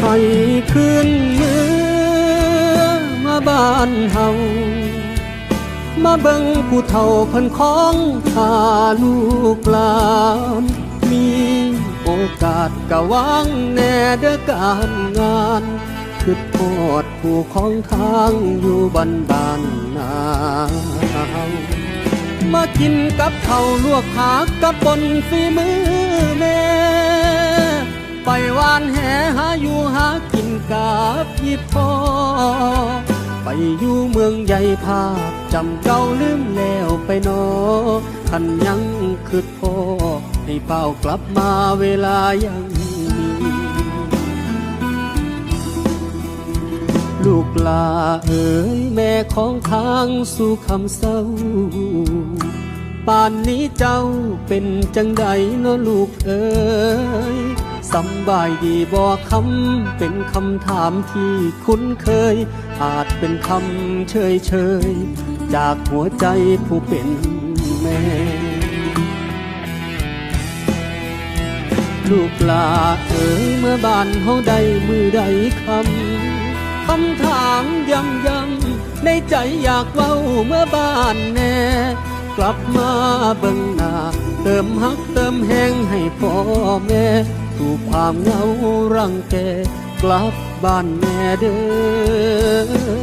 ให้คืนเมื่อมาบ้านเฮามาเบิ่งผู้เฒ่าเพิ่นของหาลูกหลานมีโอกาสกะวางแน่เด้อการงานคือโทษผู้ของทางอยู่บ้านนามากินกับข้าวลวกผักกับบนฝีมือแม่ไปวานแหหาอยู่หากินกับพี่พ่อไปอยู่เมืองใหญ่ภาพจำเก่าลืมแล้วไปนอคันยังคือพ่อให้เป้ากลับมาเวลายังมีลูกลาเอ๋ยแม่ของทางสู่คำเศร้าป่านนี้เจ้าเป็นจังใดเนาะลูกเอ๋ยสำบายดีบ่คำเป็นคำถามที่คุ้นเคยอาจเป็นคำเฉยๆจากหัวใจผู้เป็นแม่ลูกลาเอ๋ยเมื่อบ้านเฮาได้มือใดคำถามย้ำๆในใจอยากเว้าเมื่อบ้านแน่กลับมาเบิ่งหน้าเติมฮักเติมแห้งให้พ่อแม่ถูกความเหงารังแกกลับบ้านแม่เด้อ